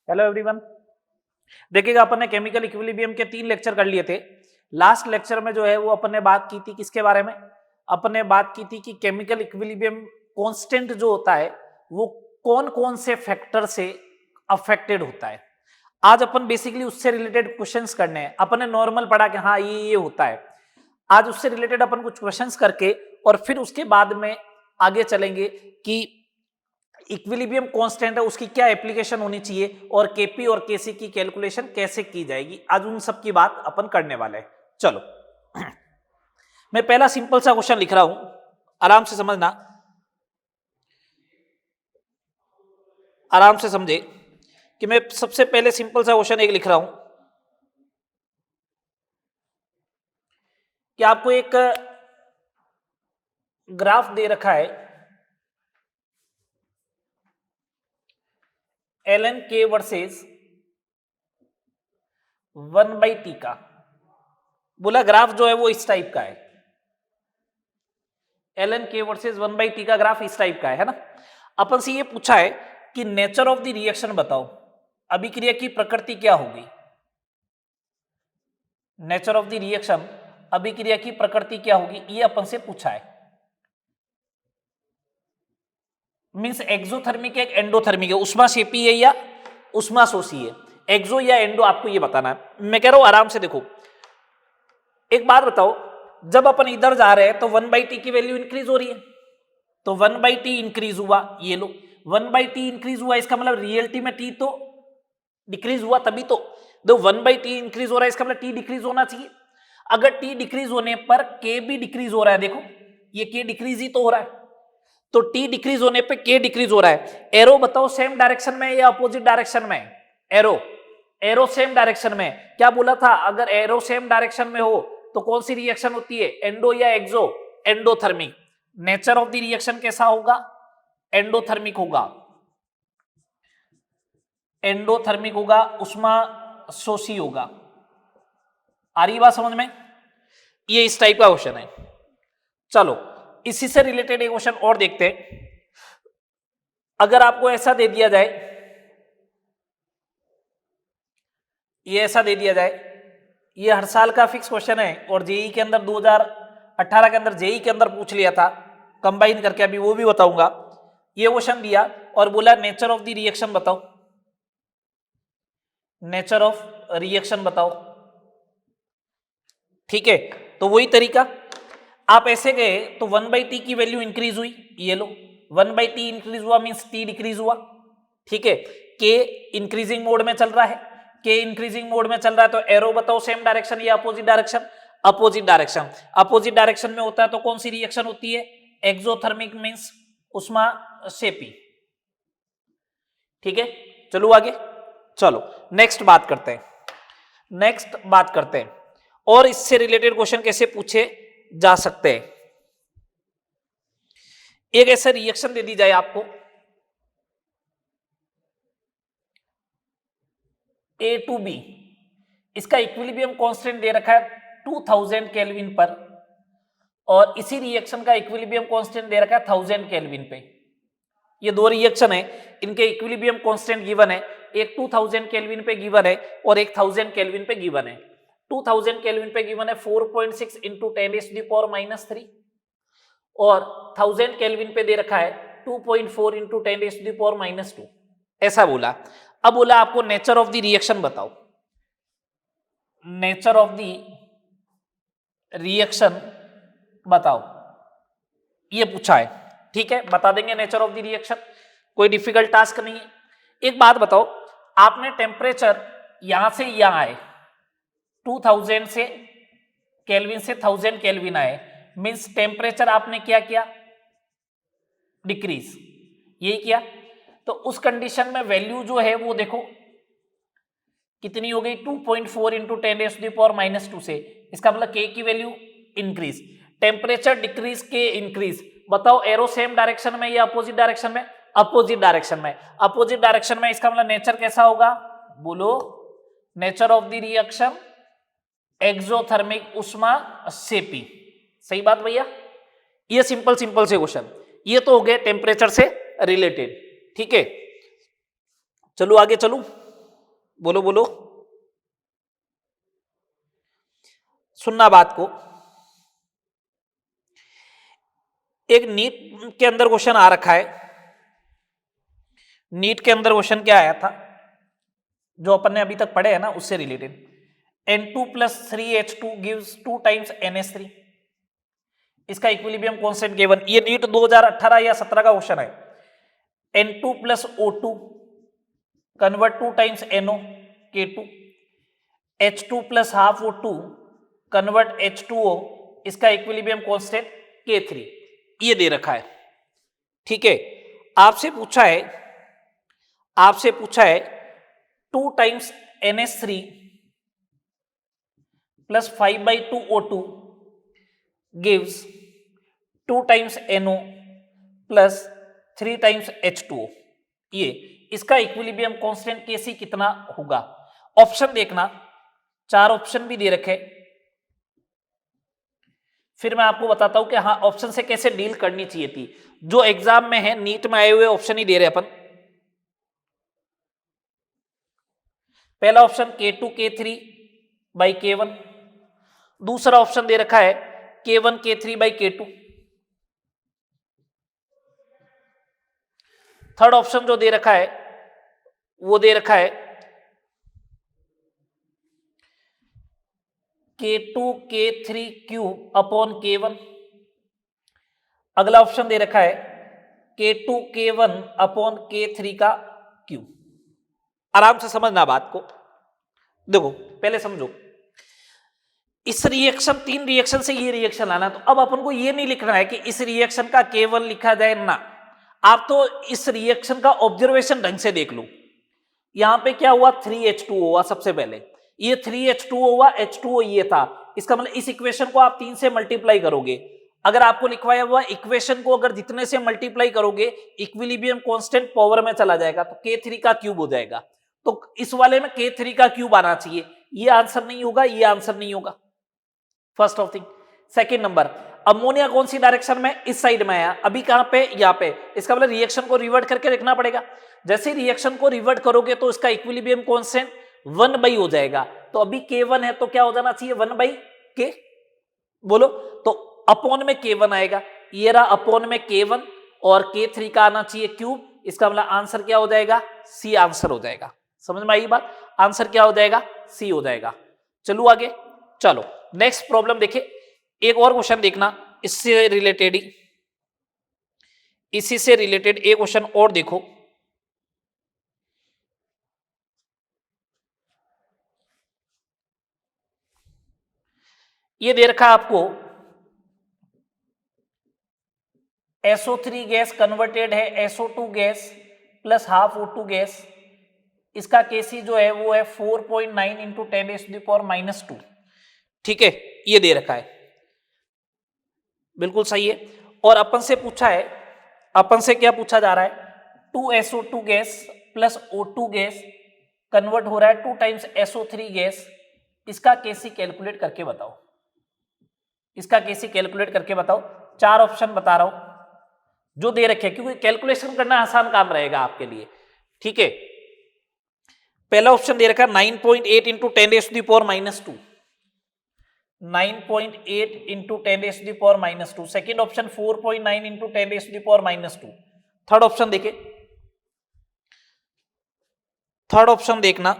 Hello everyone. देखिएगा अपन ने chemical equilibrium के 3 लेक्चर कर लिए थे। लास्ट लेक्चर में जो है वो अपन ने बात की थी किसके बारे में? अपन ने बात की थी कि केमिकल इक्विलिब्रियम कांस्टेंट जो होता है वो कौन कौन से फैक्टर से अफेक्टेड होता है। आज अपन बेसिकली उससे रिलेटेड क्वेश्चंस करने हैं। अपन ने नॉर्मल पढ़ा कि हाँ ये होता है। आज उससे रिलेटेड अपन कुछ क्वेश्चंस करके और फिर उसके बाद में आगे चलेंगे कि इक्विलिब्रियम कांस्टेंट है उसकी क्या एप्लीकेशन होनी चाहिए और केपी और केसी की कैलकुलेशन कैसे की जाएगी। आज उन सब की बात अपन करने वाले हैं। चलो मैं पहला सिंपल सा क्वेश्चन लिख रहा हूं, आराम से समझना, आराम से समझे कि मैं सबसे पहले सिंपल सा क्वेश्चन एक लिख रहा हूं कि आपको एक ग्राफ दे रखा है ln k वर्सेस 1/t का। बोला ग्राफ जो है वो इस टाइप का है, ln k वर्सेस 1/t का ग्राफ इस टाइप का है ना। अपन से ये पूछा है कि नेचर ऑफ द रिएक्शन बताओ, अभिक्रिया की प्रकृति क्या होगी। नेचर ऑफ द रिएक्शन, अभिक्रिया की प्रकृति क्या होगी, ये अपन से पूछा है। मींस एक्सोथर्मिक है एंडोथर्मिक है, उष्माक्षेपी है या उष्माशोषी है, एक्सो या एंडो, आपको ये बताना है। मैं कह रहा हूं आराम से देखो। एक बात बताओ, जब अपन इधर जा रहे हैं तो 1/t की वैल्यू इंक्रीज हो रही है, तो 1/t इंक्रीज हुआ, ये लो 1/t इंक्रीज हुआ, इसका मतलब रियलिटी में t तो डिक्रीज हुआ, तभी तो 1/t इंक्रीज हो रहा है, इसका मतलब t डिक्रीज होना चाहिए। अगर t डिक्रीज होने पर k भी डिक्रीज हो रहा है, देखो ये k डिक्रीज ही तो हो रहा है, तो t डिक्रीज होने पे k डिक्रीज हो रहा है। एरो बताओ सेम डायरेक्शन में या अपोजिट डायरेक्शन में? एरो सेम डायरेक्शन में। क्या बोला था, अगर एरो सेम डायरेक्शन में हो तो कौन सी रिएक्शन होती है, एंडो या exo? Endothermic. Nature of the reaction कैसा होगा, एंडोथर्मिक होगा, एंडोथर्मिक होगा, उष्माशोषी होगा। आ रही बात समझ में? ये इस टाइप का क्वेश्चन है। चलो इसी से रिलेटेड एक क्वेश्चन और देखते हैं। अगर आपको ऐसा दे दिया जाए, ये ऐसा दे दिया जाए, ये हर साल का फिक्स क्वेश्चन है और जेई के अंदर 2018 के अंदर जेई के अंदर पूछ लिया था कंबाइन करके, अभी वो भी बताऊंगा। ये क्वेश्चन दिया और बोला नेचर ऑफ द रिएक्शन बताओ, नेचर ऑफ रिएक्शन बताओ, ठीक है। तो वही तरीका, आप ऐसे गए तो 1/t की वैल्यू इंक्रीज हुई, ये लो 1/t इंक्रीज हुआ मींस t डिक्रीज हुआ, ठीक है। k इंक्रीजिंग मोड में चल रहा है, k इंक्रीजिंग मोड में चल रहा है, तो एरो बताओ सेम डायरेक्शन या opposite direction? Opposite direction. Opposite direction में होता है तो कौन सी रिएक्शन होती है, एक्सोथर्मिक मींस उष्माक्षेपी, ठीक है। चलो आगे, चलो नेक्स्ट बात करते हैं, नेक्स्ट बात करते हैं और इससे रिलेटेड क्वेश्चन कैसे पूछे जा सकते हैं। एक ऐसा रिएक्शन दे दी जाए आपको, A टू B, इसका इक्विलिब्रियम कांस्टेंट दे रखा है 2000 केल्विन पर और इसी रिएक्शन का इक्विलिब्रियम कांस्टेंट दे रखा है 1000 केल्विन पे। ये दो रिएक्शन है, इनके इक्विलिब्रियम कांस्टेंट गिवन है, एक 2000 केल्विन पे गिवन है और एक 1000 केल्विन पे गिवन है। 2000 केल्विन पे गिवन है 4.6 × 10⁻³ और 1000 केल्विन पे दे रखा है 2.4 × 10⁻²। ऐसा बोला। अब बोला आपको नेचर ऑफ द रिएक्शन बताओ, नेचर ऑफ द रिएक्शन बताओ, ये पूछा है, ठीक है। बता देंगे नेचर ऑफ द रिएक्शन, कोई डिफिकल्ट टास्क नहीं है। एक बात बताओ, आपने टेम्परेचर यहां से यहां आए 2000 से केल्विन से 1000 केल्विन आए, मींस टेम्परेचर आपने क्या किया, डिक्रीज, यही किया। तो उस कंडीशन में वैल्यू जो है वो देखो कितनी हो गई, 2.4 × 10⁻² से, इसका मतलब k की value increase, temperature decrease, K increase. बताओ एरो सेम डायरेक्शन में या अपोजिट डायरेक्शन में? अपोजिट डायरेक्शन में। अपोजिट डायरेक्शन में इसका मतलब नेचर कैसा होगा, बोलो nature of the reaction exothermic उष्माक्षेपी। सही बात भैया, ये सिंपल सिंपल से क्वेश्चन, ये तो हो गए टेम्परेचर से रिलेटेड, ठीक है। चलो आगे चलूं, बोलो बोलो, सुनना बात को। एक नीट के अंदर क्वेश्चन आ रखा है, नीट के अंदर क्वेश्चन क्या आया था जो अपन ने अभी तक पढ़े हैं ना उससे related. N2 plus 3H2 gives 2 times NH3, इसका इक्विलिब्रियम कांस्टेंट केवन। ये नीट 2018 या 17 का क्वेश्चन है। N2 plus O2 convert 2 times NO K2, H2 plus half O2 convert H2O, इसका इक्विलिब्रियम कांस्टेंट K3। ये दे रखा है, ठीक है। आपसे पूछा है 2 times NH3 plus 5/2 O2 gives 2 times NO plus 3 times H2O। ये इसका इक्विलिब्रियम कांस्टेंट Kc कितना होगा। ऑप्शन देखना, 4 ऑप्शन भी दे रखे, फिर मैं आपको बताता हूं कि हाँ ऑप्शन से कैसे डील करनी चाहिए थी। जो एग्जाम में है, नीट में आए हुए ऑप्शन ही दे रहे अपन। पहला option K2 K3 by K1, दूसरा ऑप्शन दे रखा है K1 K3 by K2, third option जो दे रखा है वो दे रखा है K2 K3 cube upon K1, अगला ऑप्शन दे रखा है K2 K1 अपॉन K3 का क्यूब। आराम से समझना बात को। देखो पहले समझो, इस रिएक्शन, 3 रिएक्शन से ये रिएक्शन आना, तो अब अपन को ये नहीं लिखना है कि इस रिएक्शन का K1 लिखा जाए ना, आप तो इस रिएक्शन का ऑब्जर्वेशन ढंग से देख लो। यहां पे क्या हुआ, 3H2O हुआ सबसे पहले, ये 3H2O हुआ, H2O ये था। इसका मतलब इस इक्वेशन को आप 3 से मल्टीप्लाई करोगे। अगर आपको लिखवाया हुआ इक्वेशन को अगर जितने से मल्टीप्लाई करोगे इक्विलिब्रियम कांस्टेंट पावर में चला जाएगा तो K3 का क्यूब हो जाएगा। तो इस वाले में K3 का क्यूब आना चाहिए, ये आंसर नहीं होगा, ये आंसर नहीं होगा, first of thing. Second number, ammonia कौन सी डायरेक्शन में, इस साइड में आया, अभी कहां पे, यहां पे। इसका मतलब रिएक्शन को रिवर्ट करके देखना पड़ेगा। जैसे रिएक्शन को रिवर्ट करोगे तो इसका इक्विलिब्रियम कांस्टेंट 1 हो जाएगा। तो अभी K1 है तो क्या हो जाना चाहिए, 1/K, बोलो। तो अपॉन में K1 आएगा, ये रहा अपॉन में K1, और K3 का आना चाहिए क्यूब। इसका मतलब आंसर क्या हो जाएगा, सी आंसर हो जाएगा। समझ में आई बात, आंसर क्या हो जाएगा, सी हो जाएगा। चलो आगे, चलो नेक्स्ट प्रॉब्लम देखे। एक और क्वेश्चन देखना इससे रिलेटेड ही, इसी से रिलेटेड एक क्वेश्चन और देखो। ये दे रखा आपको SO3 गैस कन्वर्टेड है SO2 gas plus half O2 gas, इसका Kc जो है वो है 4.9 इंटू 10⁻²। ठीक है, ये दे रखा है, बिल्कुल सही है। और अपन से पूछा है, अपन से क्या पूछा जा रहा है, 2SO2 gas plus O2 gas convert हो रहा है 2 टाइम्स SO3 गैस, इसका Kc कैलकुलेट करके बताओ। इसका Kc कैलकुलेट करके बताओ। 4 ऑप्शन बता रहा हूं जो दे रखे, क्योंकि कैलकुलेशन करना आसान काम रहेगा आपके लिए। ठीक है, पहला ऑप्शन दे रखा 9.8 into 10⁻², 9.8 into 10⁻²। Second option 4.9 into 10⁻²। Third option देखे, थर्ड ऑप्शन देखना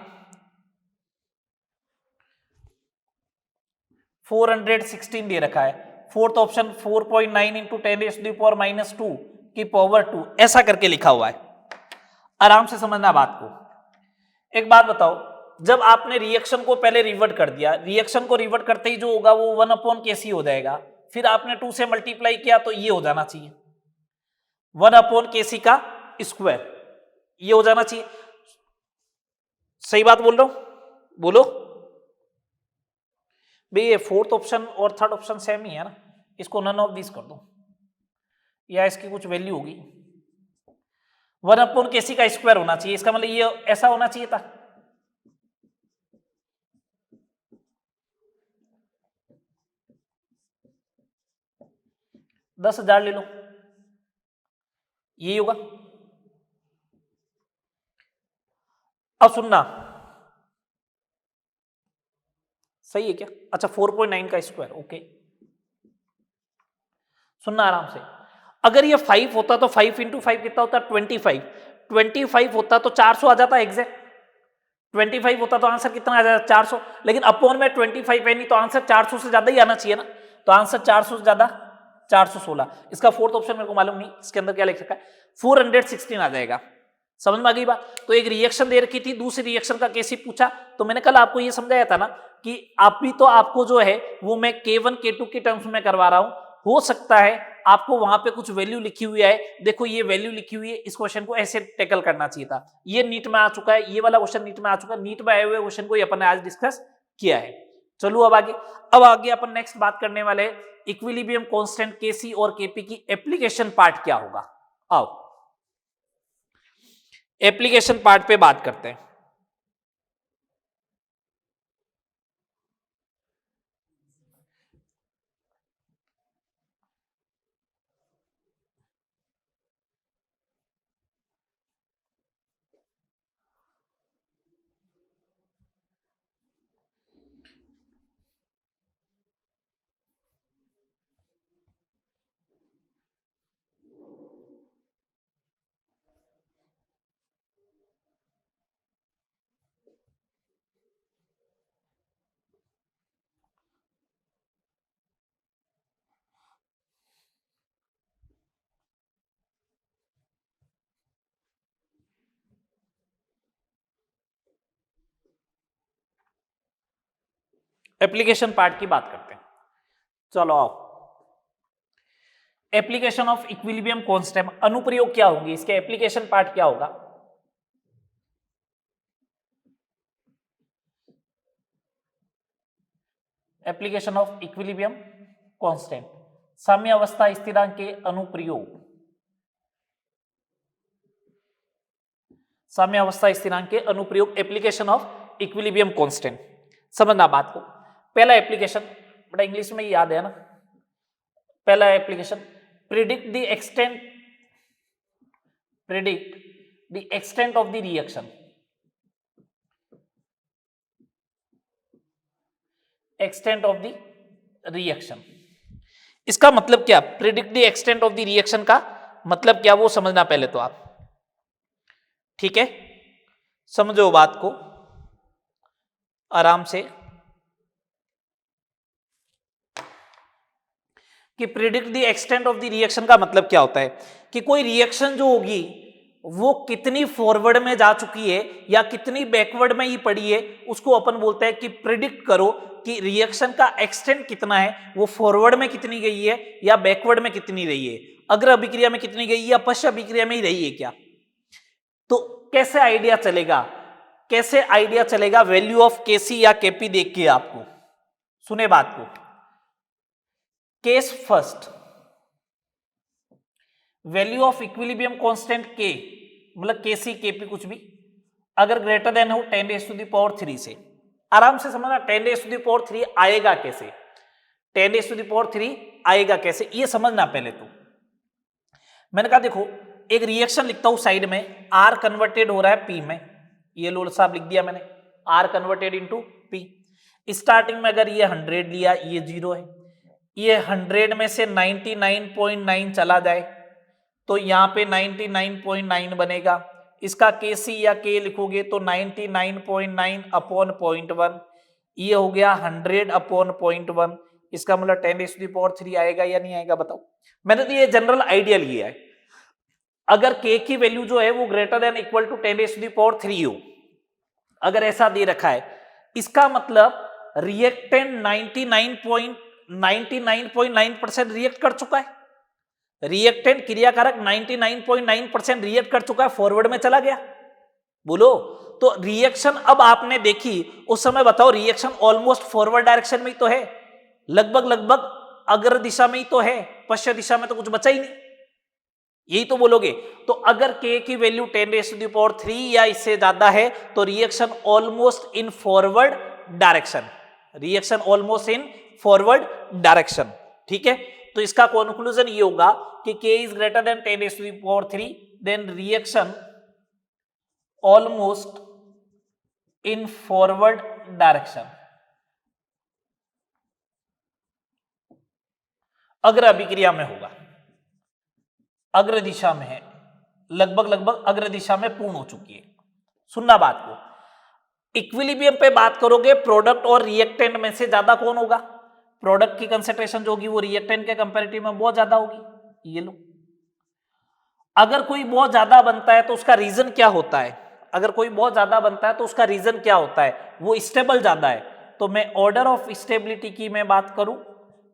416 दे रखा है। फोर्थ ऑप्शन 4.9 इंटू 10⁻² की पावर 2, ऐसा करके लिखा हुआ है। आराम से समझना बात को। एक बात बताओ, जब आपने रिएक्शन को पहले रिवर्ट कर दिया, रिएक्शन को रिवर्ट करते ही जो होगा वो 1/Kc हो जाएगा, फिर आपने 2 से मल्टीप्लाई किया तो ये हो जाना चाहिए 1/Kc का स्क्वायर, ये हो जाना चाहिए। सही बात बोल रहा हूं, बोलो भाई। ये फोर्थ ऑप्शन और थर्ड ऑप्शन सेम ही है ना, इसको नन ऑफ दिस कर दो, या इसकी कुछ वैल्यू होगी। 1/Kc का स्क्वायर होना चाहिए, इसका मतलब ये ऐसा होना चाहिए था। $10,000 ले लो, यही होगा। अब सुनना, सही है क्या? अच्छा 4.9 का स्क्वायर, ओके। सुनना आराम से, अगर ये 5 होता तो 5 इंटू 5 कितना होता? 25। 25 होता तो 400 आ जाता एग्जैक्ट। 25 होता तो आंसर कितना आ जाता? 400। लेकिन अपॉन में 25 है नहीं, तो आंसर 400 से ज्यादा ही आना चाहिए ना। तो आंसर 400 से ज्यादा 416। इसका फोर्थ ऑप्शन मेरे को मालूम नहीं, इसके अंदर क्या लिख रखा है, 416 आ जाएगा। समझ में आ गई बात? तो एक रिएक्शन दे रखी थी, दूसरी रिएक्शन का केस ही पूछा, तो मैंने कल आपको ये समझाया था ना कि आप भी तो आपको जो है वो मैं K1 K2 के टर्म्स में करवा रहा हूं। हो सकता है आपको वहां पे कुछ वैल्यू लिखी हुई है, देखो ये वैल्यू लिखी हुई है, इस क्वेश्चन को ऐसे टैकल करना चाहिए था। ये नीट में आ चुका है, ये वाला क्वेश्चन नीट में आ चुका है, नीट में आए हुए क्वेश्चन को अपन ने आज डिस्कस किया है। चलो अब आगे अपन नेक्स्ट बात करने वाले हैं इक्विलिब्रियम कांस्टेंट केसी और केपी की एप्लीकेशन पार्ट क्या होगा। आओ एप्लीकेशन पार्ट पे बात करते हैं। एप्लीकेशन पार्ट की बात करते हैं। चलो आओ, एप्लीकेशन ऑफ इक्विलिब्रियम कांस्टेंट, अनुप्रयोग क्या होंगे इसके, एप्लीकेशन पार्ट क्या होगा। एप्लीकेशन ऑफ इक्विलिब्रियम कांस्टेंट, साम्य अवस्था स्थिरांक के अनुप्रयोग, साम्य अवस्था स्थिरांक के अनुप्रयोग, एप्लीकेशन ऑफ इक्विलिब्रियम कांस्टेंट। समझना बात को, पहला एप्लीकेशन बड़ा इंग्लिश में याद है ना, पहला application predict the extent, predict the extent of the reaction, extent of the reaction. इसका मतलब क्या, predict the extent of the reaction का मतलब क्या वो समझना पहले तो आप, ठीक है, समझो बात को आराम से कि predict the extent of the reaction का मतलब क्या होता है कि कोई रिएक्शन जो होगी वो कितनी फॉरवर्ड में जा चुकी है या कितनी बैकवर्ड में ही पड़ी है, उसको अपन बोलते हैं कि प्रिडिक्ट करो कि रिएक्शन का एक्सटेंट कितना है, वो फॉरवर्ड में कितनी गई है या बैकवर्ड में कितनी रही है, अग्र अभिक्रिया में कितनी गई है या पश्च अभिक्रिया में ही रही है क्या। तो कैसे आइडिया चलेगा, कैसे आइडिया चलेगा वैल्यू ऑफ केसी या केपी देख के आपको, सुने बात को। Case first, value of equilibrium constant के, मतलब केसी केपी कुछ भी अगर ग्रेटर देन हो 10⁻³ से, आराम से समझना 10⁻³ आएगा कैसे, 10⁻³ आएगा कैसे ये समझना पहले तो। मैंने कहा देखो एक रिएक्शन लिखता हूं साइड में, आर कन्वर्टेड हो रहा है पी में, ये लोड साहब लिख दिया मैंने, R converted into P. Starting में अगर ये 100 लिया, ये 0 है, ये 100 में से 99.9 चला जाए तो यहाँ पे 99.9 बनेगा। इसका केसी या के लिखोगे तो 99.9 अपॉन 0.1, ये हो गया 100 अपॉन 0.1। इसका मतलब 10⁻³ आएगा या नहीं आएगा बताओ। मैंने तो ये जनरल आइडिया लिया है, अगर के की वैल्यू जो है वो ग्रेटर देन इक्वल टू 10⁻³ हो, अगर ऐसा दे रखा है, इसका मतलब रिएक्टेंट 99.9% रिएक्ट कर चुका है, रिएक्टेंट क्रियाकारक 99.9% रिएक्ट कर चुका है, फॉरवर्ड में चला गया। बोलो तो रिएक्शन अब आपने देखी उस समय बताओ, रिएक्शन ऑलमोस्ट फॉरवर्ड डायरेक्शन में ही तो है, लगभग अग्र दिशा में ही तो है, पश्चिम दिशा में तो कुछ बचा ही नहीं, यही तो बोलोगे। तो अगर के की वैल्यू 10⁻³ या इससे ज्यादा है तो reaction almost in forward direction, reaction almost in forward direction, ठीक है। तो इसका कंक्लूजन ये होगा कि k is greater than 10⁻³ then reaction almost in forward direction, अग्र अभिक्रिया में होगा, अग्र दिशा में है, लगभग अग्र दिशा में पूर्ण हो चुकी है। सुनना बात को, इक्विलिब्रियम पे बात करोगे प्रोडक्ट और रिएक्टेंट में से ज्यादा कौन होगा? प्रोडक्ट की कंसेंट्रेशन जो होगी वो रिएक्टेंट के कंपैरेटिव में बहुत ज्यादा होगी। ये लो, अगर कोई बहुत ज्यादा बनता है तो उसका रीजन क्या होता है? अगर कोई बहुत ज्यादा बनता है तो उसका रीजन क्या होता है? वो स्टेबल ज्यादा है। तो मैं ऑर्डर ऑफ स्टेबिलिटी की मैं बात करूं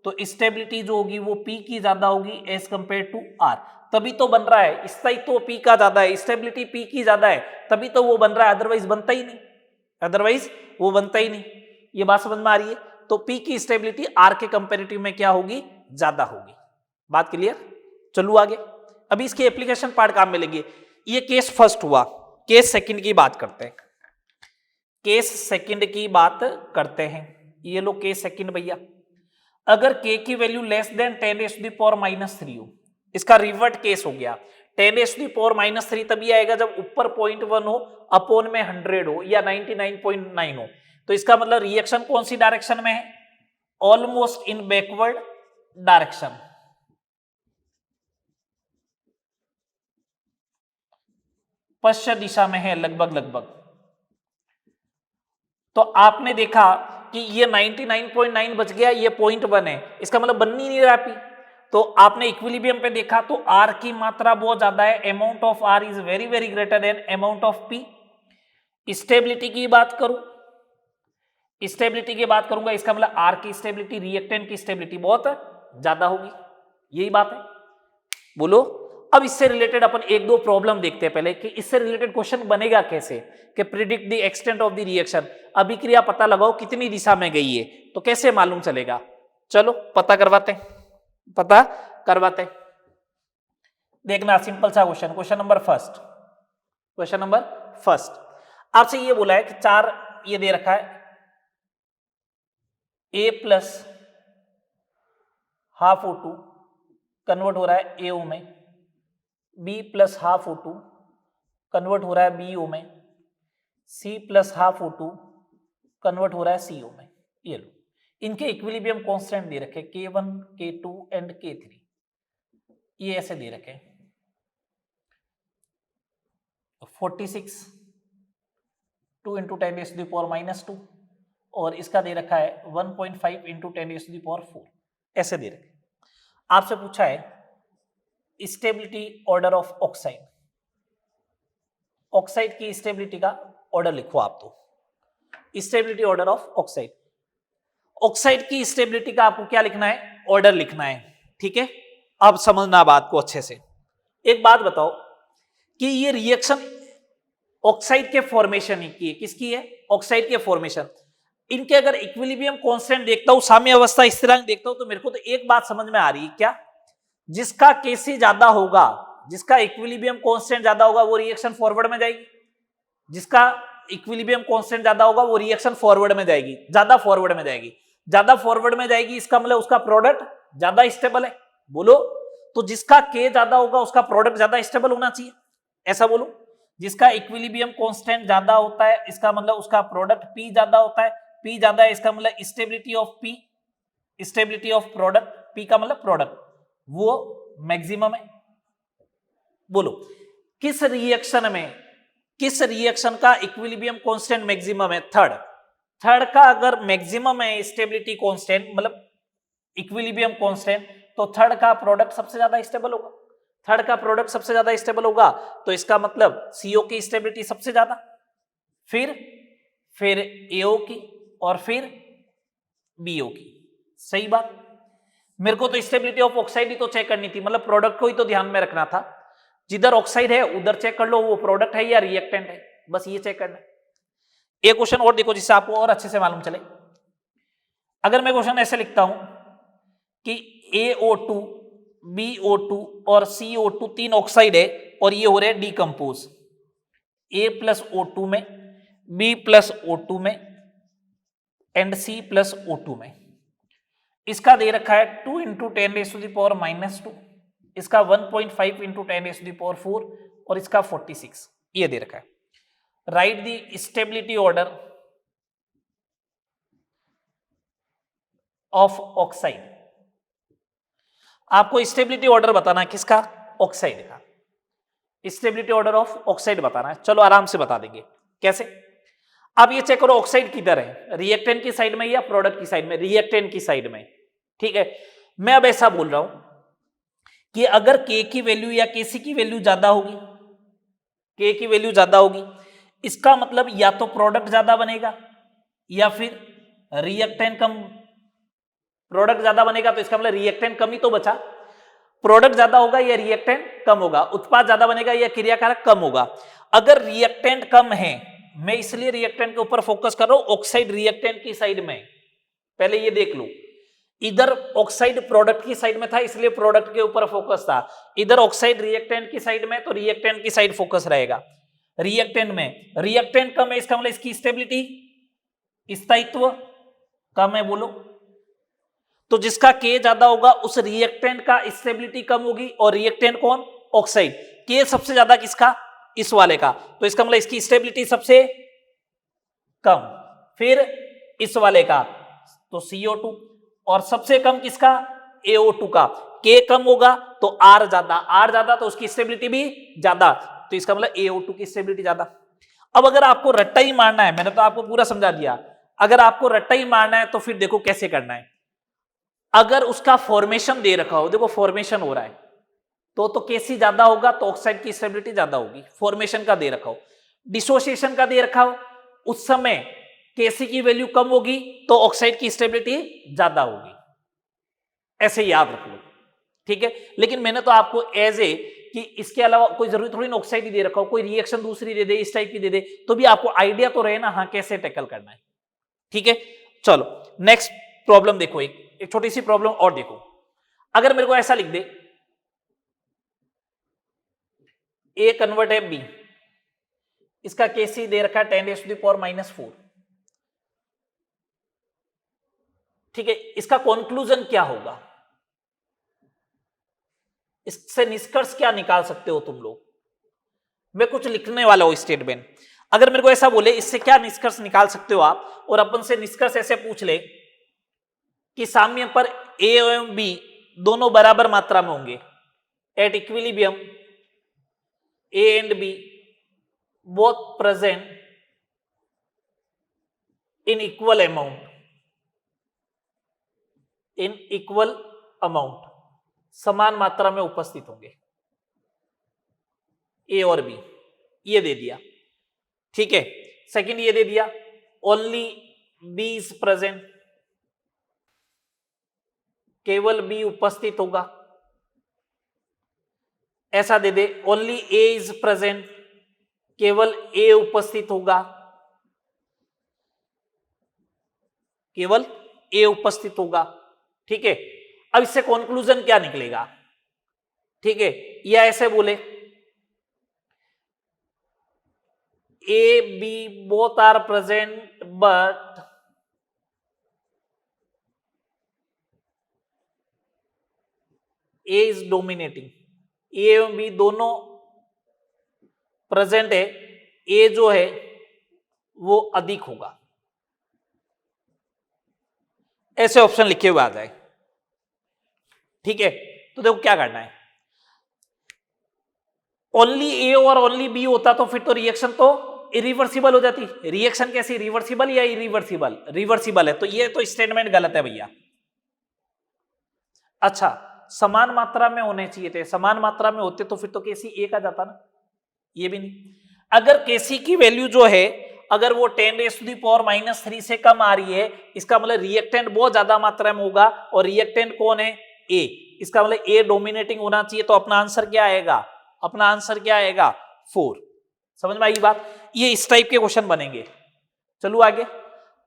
तो स्टेबिलिटी जो होगी वो P की ज्यादा होगी एज कंपेयर टू R। तभी तो बन रहा है, स्थायित्व P का ज्यादा है, स्टेबिलिटी P की ज्यादा है, तभी तो वो बन रहा है, अदरवाइज बनता ही नहीं, अदरवाइज वो बनता ही नहीं। ये बात समझ में आ रही है? तो P की स्टेबिलिटी R के कंपेरेटिव में क्या होगी? ज्यादा होगी। बात क्लियर? चलो आगे, अभी इसके एप्लीकेशन पार्ट काम में लेंगे। ये केस फर्स्ट हुआ, केस सेकंड की बात करते हैं। केस सेकंड की बात करते हैं। ये लो केस सेकंड भैया, अगर k की वैल्यू लेस देन 10⁻³ हो, इसका रिवर्ट केस हो गया। 10⁻³ तभी आएगा जब ऊपर 0.1 हो, अपॉन में 100 हो या 99.9 हो। तो इसका मतलब रिएक्शन कौन सी डायरेक्शन में है? Almost in backward direction. पश्चिम दिशा में है लगभग। तो आपने देखा कि ये 99.9 बच गया, ये 0.1 है, इसका मतलब बन ही नहीं रहा P। तो आपने इक्विलिब्रियम पे देखा तो R की मात्रा बहुत ज्यादा है, amount of R is very very greater than amount of P। Stability की बात करूं, स्टेबिलिटी की बात करूंगा, इसका मतलब R की स्टेबिलिटी रिएक्टेंट की स्टेबिलिटी बहुत ज्यादा होगी। यही बात है, बोलो। अब इससे रिलेटेड अपन एक दो प्रॉब्लम देखते हैं पहले कि इससे रिलेटेड क्वेश्चन बनेगा कैसे, कि predict the extent of the reaction, अभिक्रिया पता लगाओ कितनी दिशा में गई है, तो कैसे मालूम चलेगा? चलो पता करवाते हैं। देखना सिंपल सा क्वेश्चन, क्वेश्चन नंबर फर्स्ट आपसे ये बोला है कि 4 ये दे रखा है, A plus half O2 convert हो रहा है AO में, B plus half O2 convert हो रहा है BO में, C plus half O2 convert हो रहा है CO में। ये लो, इनके इक्विलिब्रियम कांस्टेंट दे रखे K1, K2 एंड K3, ये ऐसे दे रखे 46 2 × 10⁻², और इसका दे रखा है 1.5 × 10⁴, ऐसे दे रखे। आपसे पूछा है stability order of oxide, oxide की स्टेबिलिटी का ऑर्डर लिखो आप। तो stability order of oxide, oxide की स्टेबिलिटी का आपको क्या लिखना है? ऑर्डर लिखना है, ठीक है। अब समझना बात को अच्छे से। एक बात बताओ कि ये रिएक्शन ऑक्साइड के फॉर्मेशन की है, किसकी है? ऑक्साइड के फॉर्मेशन। इनके अगर इक्विलिब्रियम कांस्टेंट देखता हूं, साम्य अवस्था स्थिरांक देखता हूं, तो मेरे को तो एक बात समझ में आ रही है, क्या? जिसका Kc ज्यादा होगा, जिसका इक्विलिब्रियम कांस्टेंट ज्यादा होगा, वो रिएक्शन फॉरवर्ड में जाएगी। जिसका इक्विलिब्रियम कांस्टेंट ज्यादा होगा वो रिएक्शन फॉरवर्ड में जाएगी, ज्यादा फॉरवर्ड में जाएगी, ज्यादा फॉरवर्ड में जाएगी, इसका मतलब उसका प्रोडक्ट ज्यादा स्टेबल है। बोलो, तो जिसका K ज्यादा होगा उसका प्रोडक्ट ज्यादा स्टेबल होना चाहिए, ऐसा बोलो। जिसका इक्विलिब्रियम कांस्टेंट ज्यादा होता है इसका मतलब उसका प्रोडक्ट P ज्यादा होता है, P ज्यादा है इसका मतलब stability of P, stability of product, P का मतलब प्रोडक्ट, वो मैक्सिमम है। बोलो, किस रिएक्शन का इक्विलिब्रियम कांस्टेंट मैक्सिमम है? थर्ड का अगर मैक्सिमम है स्टेबिलिटी कांस्टेंट मतलब इक्विलिब्रियम कांस्टेंट, तो थर्ड का प्रोडक्ट सबसे ज्यादा स्टेबल होगा। थर्ड का प्रोडक्ट सबसे ज्यादा स्टेबल होगा तो इसका मतलब CO की स्टेबिलिटी सबसे ज्यादा, फिर AO की, और फिर BO की। सही बात। मेरे को तो स्टेबिलिटी ऑफ ऑक्साइड ही तो चेक करनी थी, मतलब प्रोडक्ट को ही तो ध्यान में रखना था। जिधर ऑक्साइड है उधर चेक कर लो वो प्रोडक्ट है या रिएक्टेंट है, बस ये चेक करना। एक क्वेश्चन और देखो जिससे आपको और अच्छे से मालूम चले। अगर मैं क्वेश्चन ऐसे लिखता हूं कि AO2, BO2 और CO2 तीन ऑक्साइड है और ये हो रहे हैं डिकम्पोज, A प्लस O2 में, B प्लस O2 में एंड C प्लस O2 में। इसका दे रखा है 2 × 10⁻², इसका 1.5 × 10⁴ और इसका 46, ये दे रखा है। Right the stability order of oxide. आपको स्टेबिलिटी ऑर्डर बताना है किसका, ऑक्साइड का, स्टेबिलिटी ऑर्डर ऑफ ऑक्साइड बताना है। चलो आराम से बता देंगे कैसे। आप ये चेक करो ऑक्साइड किधर है, रिएक्टेंट की साइड में या प्रोडक्ट की साइड में, रिएक्टेंट की साइड में, ठीक है। मैं अब ऐसा बोल रहा हूं कि अगर के की वैल्यू या केसी की वैल्यू ज्यादा होगी, के की वैल्यू ज्यादा होगी, इसका मतलब या तो प्रोडक्ट ज्यादा बनेगा या फिर रिएक्टेंट कम। प्रोडक्ट ज्यादा बनेगा तो इसका मतलब रिएक्टेंट कम ही तो बचा, प्रोडक्ट ज्यादा होगा या रिएक्टेंट कम होगा, उत्पाद ज्यादा बनेगा या क्रियाकारक कम होगा। अगर रिएक्टेंट कम है, मैं इसलिए रिएक्टेंट के ऊपर फोकस कर रहा हूं, ऑक्साइड रिएक्टेंट की साइड में, पहले ये देख लो, इधर ऑक्साइड प्रोडक्ट की साइड में था इसलिए प्रोडक्ट के ऊपर फोकस था, इधर ऑक्साइड रिएक्टेंट की साइड में तो रिएक्टेंट की साइड फोकस रहेगा। रिएक्टेंट में रिएक्टेंट कम है, इसका मतलब इसकी स्टेबिलिटी, स्थायित्व कम है, बोलो। तो जिसका के ज्यादा होगा उस रिएक्टेंट का स्टेबिलिटी कम होगी, और रिएक्टेंट कौन, ऑक्साइड, के सबसे ज्यादा किसका, इस वाले का, तो इसका मतलब इसकी स्टेबिलिटी सबसे कम, फिर इस वाले का तो CO2, और सबसे कम किसका, AO2 का। के कम होगा तो आर ज्यादा तो उसकी स्टेबिलिटी भी ज्यादा, तो इसका मतलब AO2 की स्टेबिलिटी ज्यादा। अब अगर आपको रट्टा ही मारना है, मैंने तो आपको पूरा समझा दिया, अगर आपको रट्टा ही मारना है तो फिर देखो कैसे करना है। अगर उसका फॉर्मेशन दे रखा हो, देखो फॉर्मेशन हो रहा है तो केसी ज्यादा होगा तो ऑक्साइड की स्टेबिलिटी ज्यादा होगी, फॉर्मेशन का दे रखा हो। डिसोसिएशन का दे रखा हो, उस समय केसी की वैल्यू कम होगी तो ऑक्साइड की स्टेबिलिटी ज्यादा होगी, ऐसे याद रख लो, ठीक है। लेकिन मैंने तो आपको एज ए कि इसके अलावा कोई जरूरी थोड़ी ना ऑक्साइड ही दे रखा हो, कोई रिएक्शन दूसरी दे दे, इस टाइप की दे दे, तो भी आपको आइडिया तो रहे ना, हाँ कैसे टैकल करना है, ठीक है। चलो नेक्स्ट प्रॉब्लम देखो, एक छोटी सी प्रॉब्लम और देखो। अगर मेरे को ऐसा लिख दे, ए कन्वर्ट है बी, इसका केसी दे रखा है 10⁻⁻⁴, ठीक है। इसका कंक्लूजन क्या होगा, इससे निष्कर्ष क्या निकाल सकते हो तुम लोग। मैं कुछ लिखने वाला हूं स्टेटमेंट, अगर मेरे को ऐसा बोले इससे क्या निष्कर्ष निकाल सकते हो आप, और अपन से निष्कर्ष ऐसे पूछ ले कि साम्य पर ए एवं बी दोनों बराबर मात्रा में होंगे, at equilibrium A and B both present in equal amount, समान मात्रा में उपस्थित होंगे, ए और बी, ये दे दिया, ठीक है। सेकंड ये दे दिया, ओनली बी इज प्रेजेंट, केवल बी उपस्थित होगा, ऐसा दे दे, ओनली ए इज प्रेजेंट, केवल ए उपस्थित होगा, केवल ए उपस्थित होगा, ठीक है। अब इससे कंक्लूजन क्या निकलेगा, ठीक है, या ऐसे बोले A B both are present but A is dominating, A एवं बी दोनों प्रेजेंट है, ए जो है वो अधिक होगा, ऐसे ऑप्शन लिखे हुए आ जाए, ठीक है। तो देखो क्या करना है, ओनली ए और ओनली बी होता तो फिर तो रिएक्शन तो इरिवर्सिबल हो जाती, रिएक्शन कैसी, रिवर्सिबल या इरिवर्सिबल, रिवर्सिबल है, तो ये तो स्टेटमेंट गलत है भैया। अच्छा, समान मात्रा में होने चाहिए थे, समान मात्रा में होते तो फिर तो केसी एक आ जाता ना, ये भी नहीं। अगर केसी की वैल्यू जो है अगर वो 10⁻³ से कम आ रही है, इसका मतलब रिएक्टेंट बहुत ज्यादा मात्रा में होगा, और रिएक्टेंट कौन है, ए, इसका मतलब ए डोमिनेटिंग होना चाहिए, तो अपना आंसर क्या आएगा, अपना आंसर क्या आएगा 4। समझ में आई बात, ये इस टाइप के क्वेश्चन बनेंगे। चलो आगे,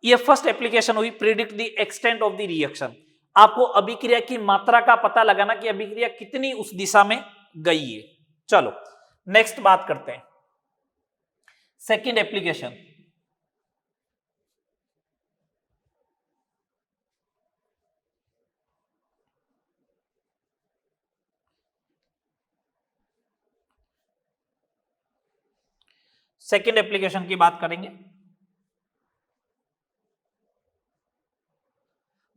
ये फर्स्ट एप्लीकेशन हुई predict the extent of the reaction, आपको अभिक्रिया की मात्रा का पता लगाना कि अभिक्रिया कितनी उस दिशा में गई है। चलो नेक्स्ट बात करते हैं, सेकंड एप्लीकेशन। सेकंड एप्लीकेशन की बात करेंगे।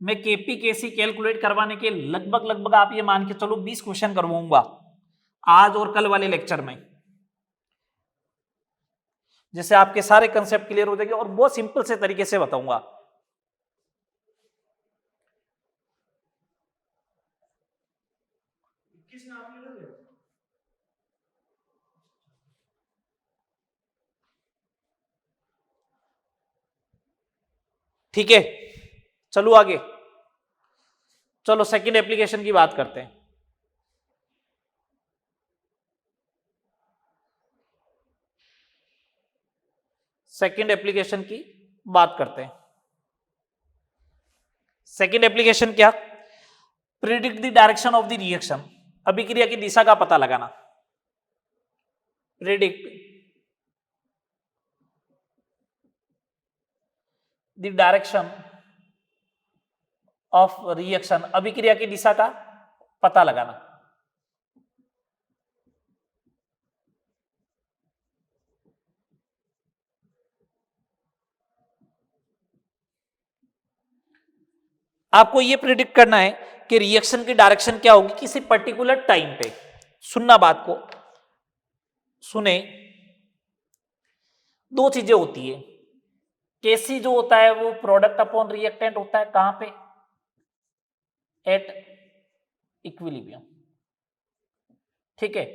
मैं केपी केसी कैलकुलेट करवाने के लगभग आप ये मान के चलो 20 क्वेश्चन करवाऊंगा आज और कल वाले लेक्चर में, जिससे आपके सारे कंसेप्ट क्लियर हो जाएंगे और बहुत सिंपल से तरीके से बताऊंगा। ठीक है, चलो आगे, चलो सेकंड एप्लीकेशन की बात करते हैं। सेकंड एप्लीकेशन की बात करते हैं। सेकंड एप्लीकेशन क्या? Predict the direction of the reaction, अभिक्रिया की दिशा का पता लगाना। Predict the direction of reaction, अभिक्रिया की दिशा का पता लगाना। आपको यह प्रिडिक्ट करना है कि रिएक्शन की डायरेक्शन क्या होगी किसी पर्टिकुलर टाइम पे। सुनना बात को, सुने, दो चीजें होती है। केसी जो होता है वो प्रोडक्ट अपॉन रिएक्टेंट होता है, कहां पे? एट इक्विलिब्रियम, ठीक है।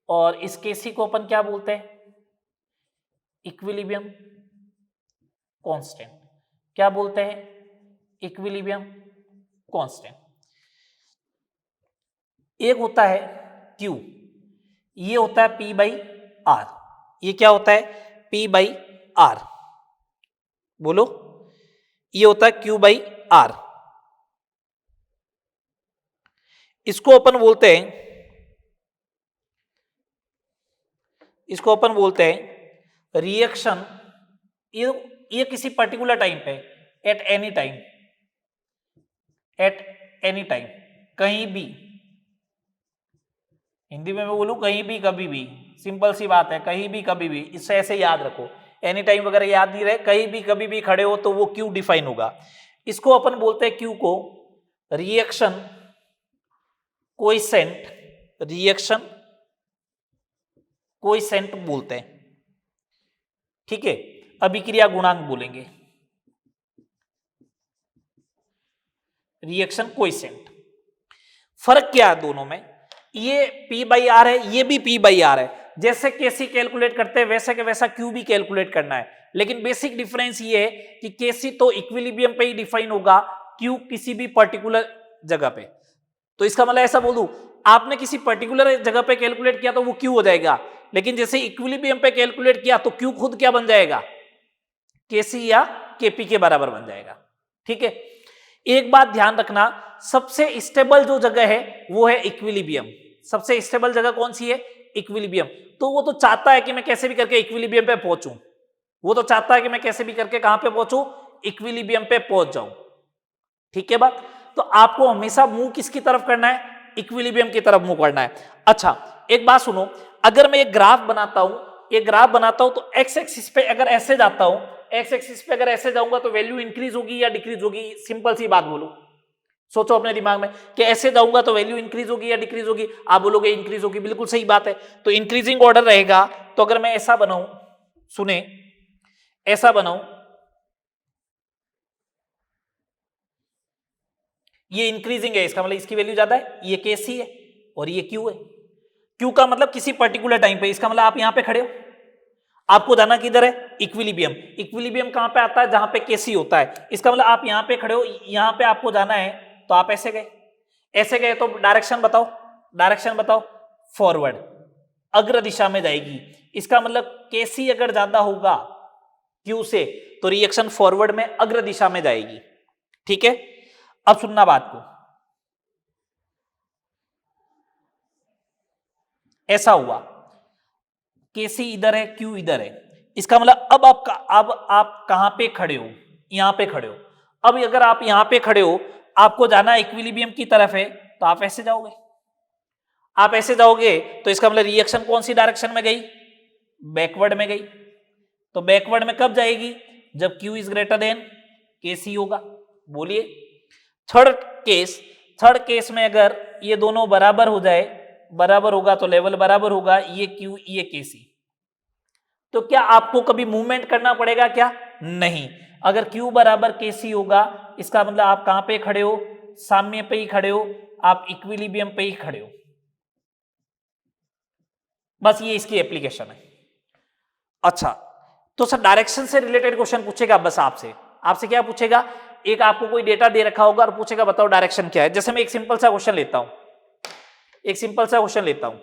और इस केसी को अपन क्या बोलते हैं? Equilibrium constant. क्या बोलते हैं? Equilibrium constant. एक होता है Q, ये होता है P बाई आर। ये क्या होता है? P by R. बोलो, ये होता है Q बाई आर। इसको अपन बोलते हैं, इसको अपन बोलते हैं रिएक्शन। ये किसी पर्टिकुलर टाइम पे, at any time, at any time, कहीं भी। हिंदी में मैं बोलूं कहीं भी कभी भी, सिंपल सी बात है, कहीं भी कभी भी। इससे ऐसे याद रखो, एनी टाइम वगैरह याद नहीं रहे, कहीं भी कभी भी खड़े हो तो वो क्यू डिफाइन होगा। इसको अपन बोलते हैं क्यू को रिएक्शन कोएफिशिएंट, रिएक्शन कोएफिशिएंट बोलते हैं, ठीक है। अभिक्रिया गुणांक बोलेंगे, रिएक्शन कोएफिशिएंट। फर्क क्या है दोनों में? ये P बाई आर है, ये भी P बाई आर है। जैसे केसी कैलकुलेट करते हैं वैसे के वैसा Q भी कैलकुलेट करना है, लेकिन बेसिक डिफरेंस ये है कि केसी तो इक्विलिब्रियम पे ही डिफाइन होगा, Q किसी भी पर्टिकुलर जगह पे। तो इसका मतलब ऐसा बोलूं, आपने किसी पर्टिकुलर जगह पे कैलकुलेट किया तो वो Q हो जाएगा, लेकिन जैसे इक्विलिब्रियम पे कैलकुलेट किया तो Q खुद क्या बन जाएगा? केसी या केपी के बराबर बन जाएगा, ठीक है। एक बात ध्यान रखना, सबसे स्टेबल जो जगह है वो है इक्विलिब्रियम। सबसे स्टेबल जगह कौन सी है? इक्विलिब्रियम। तो वो तो चाहता है कि मैं कैसे भी करके इक्विलिब्रियम पे पहुंचूं, वो तो चाहता है कि मैं कैसे भी करके कहां पे पहुंचूं? इक्विलिब्रियम पे पहुंच जाऊं, ठीक है बात। तो आपको हमेशा मुंह किसकी तरफ करना है? इक्विलिब्रियम की तरफ मुंह करना है। अच्छा, एक बात सुनो, अगर मैं एक ग्राफ बनाता हूं, एक ग्राफ बनाता हूं तो एक्स एक्सिस पे अगर ऐसे जाता हूं, एक्स एक्सिस पे अगर ऐसे जाऊंगा तो वैल्यू इंक्रीज होगी या डिक्रीज होगी? सिंपल सी बात बोलो, सोचो अपने दिमाग में कि ऐसे जाऊंगा तो वैल्यू इंक्रीज होगी या डिक्रीज होगी? आप बोलोगे इंक्रीज होगी, बिल्कुल सही बात है। तो इंक्रीजिंग ऑर्डर रहेगा। तो अगर मैं ऐसा बनाऊं, सुने, ऐसा बनाऊं, ये इंक्रीजिंग है, इसका मतलब इसकी वैल्यू ज्यादा है, ये केसी है और ये क्यू है। क्यू का मतलब किसी पर्टिकुलर टाइम पे, इसका मतलब आप यहां पे खड़े हो, आपको जाना किधर है? इक्विलिब्रियम। इक्विलिब्रियम कहां पे आता है? जहां पे केसी होता है। इसका मतलब आप यहां पे खड़े हो, यहां पे आपको जाना है, तो आप ऐसे गए, ऐसे गए तो डायरेक्शन बताओ, डायरेक्शन बताओ। फॉरवर्ड, अग्र दिशा में जाएगी। इसका मतलब केसी अगर ज्यादा होगा क्यू से तो रिएक्शन फॉरवर्ड में अग्र दिशा में जाएगी, ठीक है। अब सुनना बात को, ऐसा हुआ, केसी इधर है, क्यू इधर है। इसका मतलब अब आप कहां पे खड़े हो? यहां पे खड़े हो। अब अगर आप यहां पे खड़े हो, आपको जाना इक्विलिब्रियम की तरफ है, तो आप ऐसे जाओगे, आप ऐसे जाओगे तो इसका मतलब रिएक्शन कौन सी डायरेक्शन में गई? बैकवर्ड में गई। तो बैकवर्ड में कब जाएगी? जब Q is greater then KC होगा। बोलिए, थर्ड केस में अगर ये दोनों बराबर हो जाए, बराबर होगा तो लेवल बराबर होगा, ये क्यू ये केसी, तो क्या आपको कभी मूवमेंट करना पड़ेगा क्या? नहीं। अगर क्यू बराबर केसी होगा इसका मतलब आप कहां पे खड़े हो? साम्य पे ही खड़े हो, आप इक्विलिब्रियम पे ही खड़े हो। बस ये इसकी एप्लीकेशन है। अच्छा, तो सर डायरेक्शन से रिलेटेड क्वेश्चन पूछेगा बस आपसे। आपसे क्या पूछेगा? एक आपको कोई डेटा दे रखा होगा और पूछेगा बताओ डायरेक्शन क्या है। जैसे मैं एक सिंपल सा क्वेश्चन लेता हूं, एक सिंपल सा क्वेश्चन लेता हूं,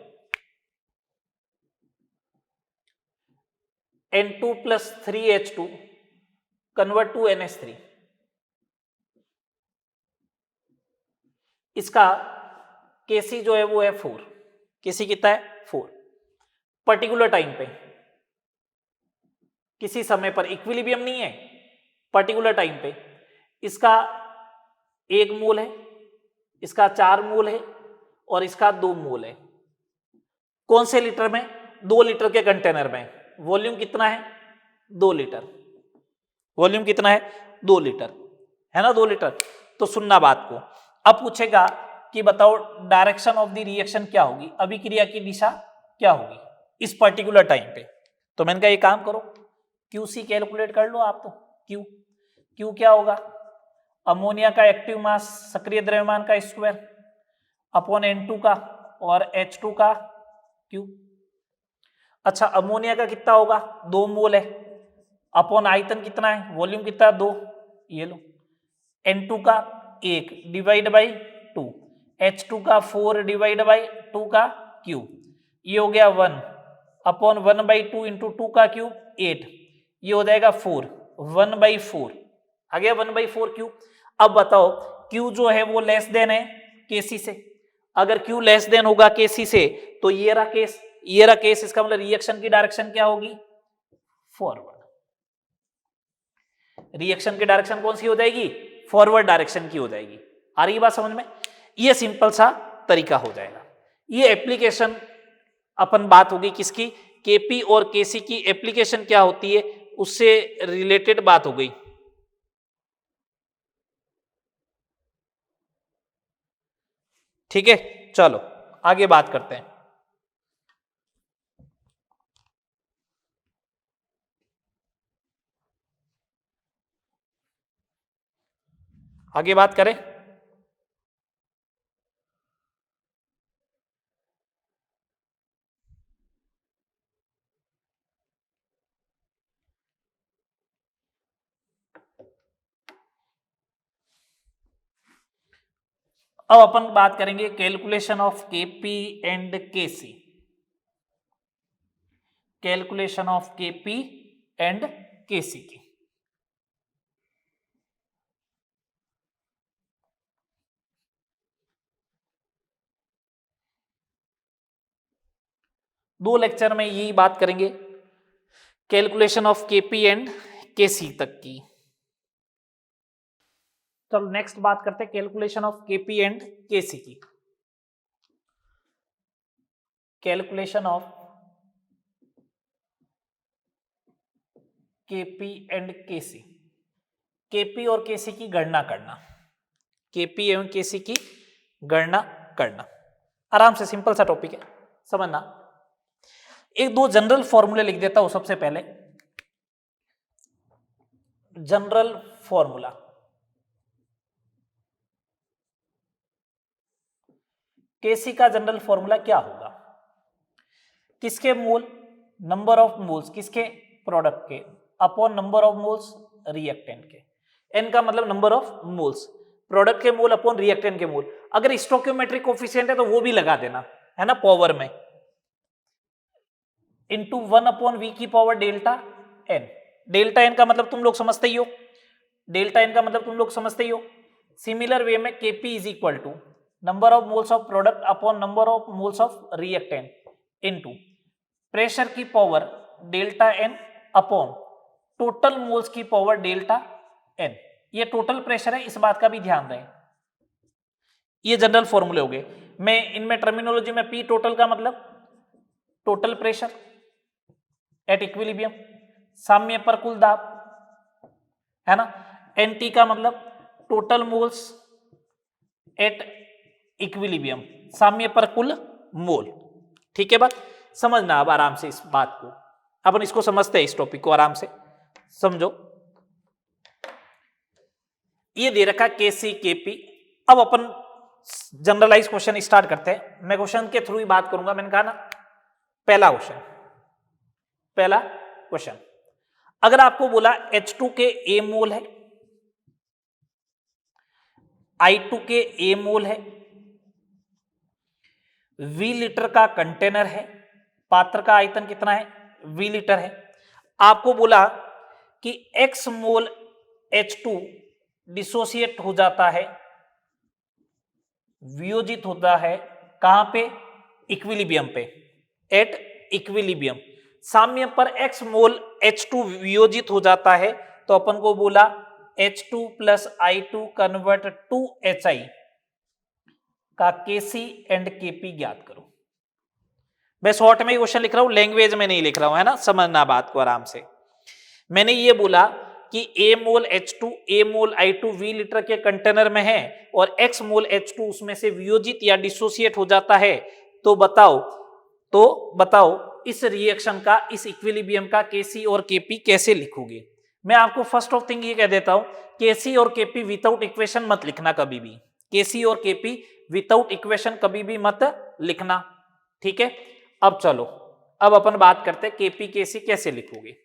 N2 plus 3H2 convert to NH3, इसका केसी जो है वो है 4, केसी कितना है? 4। पर्टिकुलर टाइम पे, किसी समय पर, इक्विलिब्रियम नहीं है, पर्टिकुलर टाइम पे इसका 1 मोल है, इसका 4 मोल है और इसका 2 मोल है। कौन से लीटर में? 2 लीटर के कंटेनर में। वॉल्यूम कितना है? 2 लीटर। वॉल्यूम कितना है? 2 लीटर, है ना, 2 लीटर। तो सुनना बात को, अब पूछेगा कि बताओ डायरेक्शन ऑफ द रिएक्शन क्या होगी, अभिक्रिया की दिशा क्या होगी इस पर्टिकुलर टाइम पे। तो मैंने कहा ये काम करो, क्यूसी कैलकुलेट कर लो आप। तो क्यू क्या होगा? अमोनिया का एक्टिव मास सक्रिय द्रव्यमान का स्क्वायर अपॉन N2 का और H2 का क्यू। अच्छा, अमोनिया का कितना होगा? 2 मोल है, अपॉन आयतन कितना है, वॉल्यूम कितना है? 2। ये लो, N2 का 1 डिवाइड बाई 2, H2 का 4 डिवाइड बाई 2 का क्यूब, ये हो गया 1 अपॉन 1/2 इंटू 2 का क्यूब 8, ये हो जाएगा 4, 1/4 आ गया, 1/4 क्यूब। अब बताओ क्यू जो है वो लेस देन है केसी से। अगर क्यू लेस देन होगा केसी से तो ये रहा केस, ये रहा केस, इसका मतलब रिएक्शन की डायरेक्शन क्या होगी? फॉरवर्ड। रिएक्शन की डायरेक्शन कौन सी हो जाएगी? फॉरवर्ड डायरेक्शन की हो जाएगी। आ रही बात समझ में? ये सिंपल सा तरीका हो जाएगा। ये एप्लीकेशन अपन बात होगी किसकी? केपी और केसी की एप्लीकेशन क्या होती है उससे रिलेटेड बात हो गई। ठीक है, चलो आगे बात करते हैं। आगे बात करें। अब अपन बात करेंगे calculation of KP and KC. Calculation of KP and KC की। दो लेक्चर में यही बात करेंगे, calculation of KP and KC तक की। चलो नेक्स्ट बात करते हैं calculation of KP and KC की। Calculation of KP and KC, KP और केसी की गणना करना, केपी एवं केसी की गणना करना। आराम से सिंपल सा टॉपिक है, समझना। एक दो जनरल फॉर्मूले लिख देता हूं सबसे पहले। जनरल फॉर्मूला, केसी का जनरल फॉर्मूला क्या होगा? किसके मोल? नंबर ऑफ मोल्स किसके? प्रोडक्ट के, upon number of moles reactant के। एन का मतलब नंबर ऑफ मोल्स, प्रोडक्ट के मोल अपॉन रिएक्टेंट के मोल। अगर स्टोइकियोमेट्रिक कोफिशिएंट है तो वो भी लगा देना, है ना, पावर में, इंटू 1/v की power delta n. Delta n का मतलब तुम लोग समझते ही हो, डेल्टा एन का मतलब तुम लोग समझते ही हो। सिमिलर वे में KP is equal to number of moles of product upon number of moles of reactant into pressure की power delta N upon total moles की पावर डेल्टा एन। ये टोटल प्रेशर है, इस बात का भी ध्यान रहे। ये जनरल फॉर्मूले हो गए। मैं इनमें टर्मिनोलॉजी में पी टोटल का मतलब टोटल प्रेशर एट इक्विलिब्रियम, साम्य पर कुल दाब, है ना। एन टी का मतलब टोटल मोल्स एट इक्विलिब्रियम, साम्य पर कुल मोल। ठीक है, बात समझना अब आराम से इस बात को, अपन इसको समझते हैं, इस टॉपिक को आराम से समझो। ये दे रखा केसी केपी। अब अपन जनरलाइज क्वेश्चन स्टार्ट करते हैं। मैं क्वेश्चन के थ्रू ही बात करूंगा। मैंने कहा ना पहला क्वेश्चन, अगर आपको बोला H2 के A मोल है, I2 के A मोल है, V लीटर का कंटेनर है, पात्र का आयतन कितना है, V लीटर है। आपको बोला कि X मोल H2 डिसोसिएट हो जाता है, वियोजित होता है, कहां पे, इक्विलिब्रियम पे, एट इक्विलिब्रियम। साम्य पर X मोल H2 वियोजित हो जाता है, तो अपन को बोला H2 plus I2 convert to HI का KC एंड KP ज्ञात करो। मैं शॉर्ट में क्वेश्चन लिख रहा हूं, लैंग्वेज में नहीं लिख रहा हूं, है ना, समझना बात को आराम से। मैंने ये बोला कि A mole H2 A mole I2 V litre के कंटेनर में है और X मोल H2 उसमें से वियोजित या डिसोसिएट हो जाता है, तो बताओ इस रिएक्शन का, इस इक्विलिब्रियम का KC और KP कैसे लिखोगे। मैं आपको फर्स्ट ऑफ थिंग ये कह देता हूं, KC और KP विदाउट इक्वेशन मत लिखना कभी भी। KC और KP विदाउट इक्वेशन कभी भी मत लिखना, ठीक है। अब चलो, अब अपन बात करते हैं KP KC कैसे लिखोगे।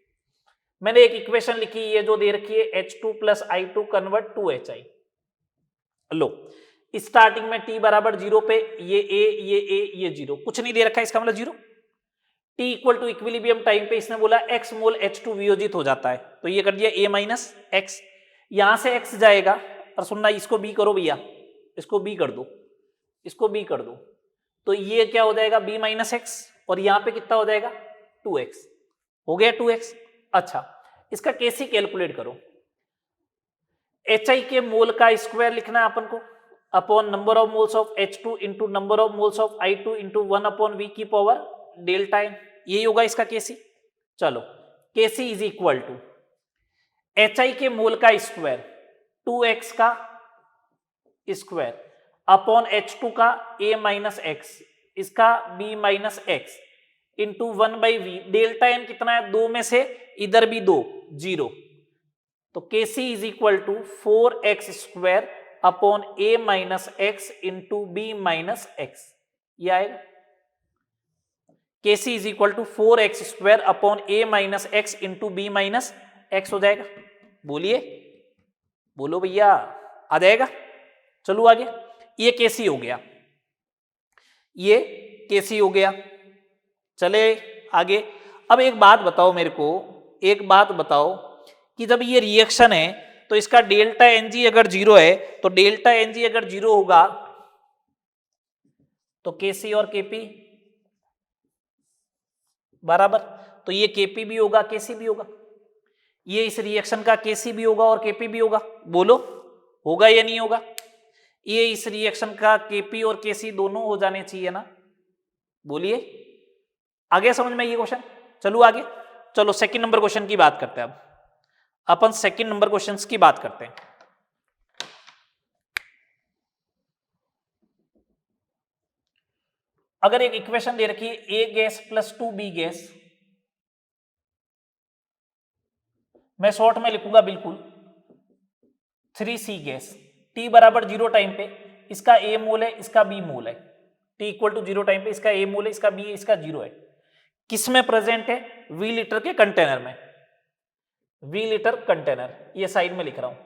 मैंने एक इक्वेशन लिखी, ये जो दे रखी है H2 plus I2 convert to HI। लो, स्टार्टिंग में T बराबर 0 पे ये 0, कुछ नहीं दे रखा है, इसका मतलब 0। T equal to equilibrium time पे इसने बोला X मोल H2 वियोजित हो जाता है, तो ये कर दिया A माइनस X। यहां से X जाएगा, और सुनना, इसको B करो भैया, इसको B कर दो, इसको B कर दो, तो ये क्या हो जाएगा B माइनस X, और यहां पे कितना हो जाएगा 2X, हो गया 2X। अच्छा, इसका KC कैलकुलेट करो। HI के मोल का स्क्वायर लिखना है अपन को, upon number of moles of H2 into number of moles of I2 into 1 upon V की पावर डेल्टा n, यही होगा इसका KC। चलो, KC is equal to HI के मोल का स्क्वायर 2X का स्क्वायर अपॉन H2 का A माइनस X, इसका B minus X into 1/V, delta n कितना है, 2 में से इधर भी 2, 0, तो KC is equal to 4X square upon A minus X into B minus X, ये आएगा। KC is equal to 4X square upon A minus X into B minus X हो जाएगा। बोलिए, बोलो भैया, आ जाएगा। चलो आगे, ये KC हो गया, ये KC हो गया। चले आगे। अब एक बात बताओ मेरे को, एक बात बताओ कि जब ये रिएक्शन है तो इसका डेल्टा Ng अगर 0 है, तो डेल्टा Ng अगर 0 होगा तो KC और KP बराबर, तो ये KP भी होगा KC भी होगा, ये इस रिएक्शन का KC भी होगा और KP भी होगा। बोलो, होगा या नहीं होगा। ये इस रिएक्शन का KP और KC दोनों हो जाने चाहिए ना। बोलिए, आ गया समझ में ये क्वेश्चन। चलो आगे, चलो सेकंड नंबर क्वेश्चन की बात करते हैं। अब अपन सेकंड नंबर क्वेश्चंस की बात करते हैं। अगर एक इक्वेशन दे रखी है A gas plus 2B gas, मैं शॉर्ट में लिखूंगा बिल्कुल 3C गैस, T बराबर 0 टाइम पे इसका A मोल है, इसका B मोल है। T इक्वल टू 0 टाइम पे इसका A मोल है, इसका B है, इसका 0 है। किस में प्रेजेंट है, V लीटर के कंटेनर में, V लीटर कंटेनर, ये साइड में लिख रहा हूं।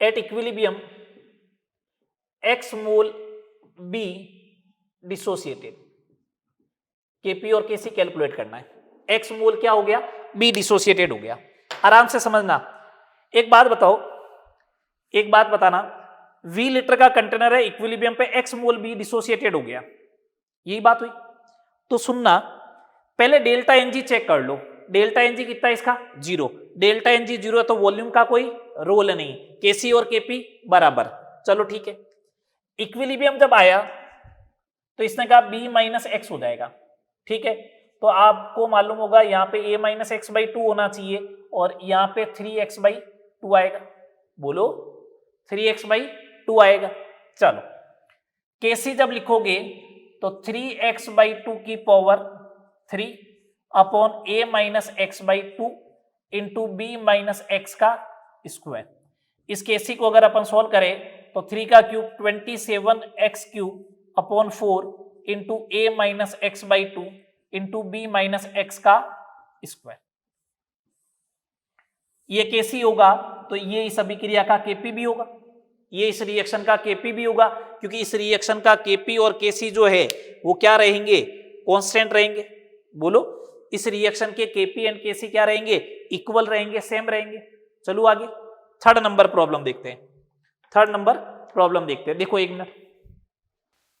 Eight equilibrium X mole B dissociated, KP और KC कैलकुलेट करना है। X मोल क्या हो गया, B डिसोसिएटेड हो गया। आराम से समझना। एक बात बताओ, एक बात बताना, V लीटर का कंटेनर है, इक्विलिब्रियम पे X मोल B डिसोसिएटेड हो गया, यही बात हुई। तो सुनना, पहले डेल्टा Ng चेक कर लो। डेल्टा Ng कितना है इसका 0, डेल्टा Ng 0 है तो वॉल्यूम का कोई रोल नहीं, KC और KP बराबर। चलो ठीक है, इक्विलिब्रियम जब आया तो इसने कहा B माइनस X हो जाएगा, ठीक है। तो आपको मालूम होगा यहाँ पे A माइनस X/2 होना चाहिए और यहाँ पे 3X/2 आएगा। बोलो, 3x/2 आएगा। चलो केसी जब लिखोगे तो 3x/2 की power 3 upon a minus x/2 into B minus x का स्क्वायर। इस केसी को अगर अपन सोल्व करें तो 3 का cube 27x³ upon 4 into a minus x/2 into B minus x का स्क्वायर। ये केसी होगा तो ये इस अभिक्रिया का केपी भी होगा, ये इस रिएक्शन का केपी भी होगा, क्योंकि इस रिएक्शन का केपी और केसी जो है वो क्या रहेंगे, कांस्टेंट रहेंगे। बोलो, इस रिएक्शन के केपी एंड केसी क्या रहेंगे, इक्वल रहेंगे, सेम रहेंगे। चलो आगे थर्ड नंबर प्रॉब्लम देखते हैं। थर्ड नंबर प्रॉब्लम देखते हैं, देखो एक मिनट।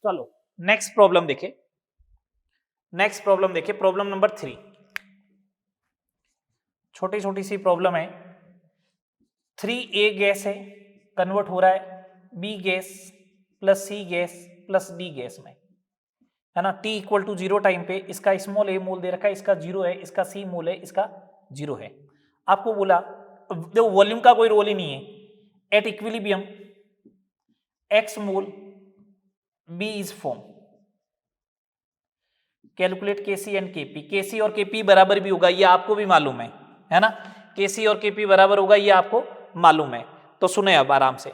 चलो नेक्स्ट प्रॉब्लम देखें, नेक्स्ट प्रॉब्लम देखें, प्रॉब्लम नंबर 3। छोटी छोटी सी प्रॉब्लम है। 3a गैस है, कन्वर्ट हो रहा है b gas plus c gas plus d gas में, है ना। t इक्वल टू 0 टाइम पे इसका स्मॉल a मोल दे रखा है, इसका 0 है, इसका c मोल है, इसका 0 है। आपको बोला देखो वॉल्यूम का कोई रोल ही नहीं है। At equilibrium x mole b is form, calculate KC and KP. KC और केपी बराबर भी होगा, ये आपको भी मालूम है ना। केसी और केपी बराबर होगा, ये आपको मालूम है। तो सुने अब आराम से,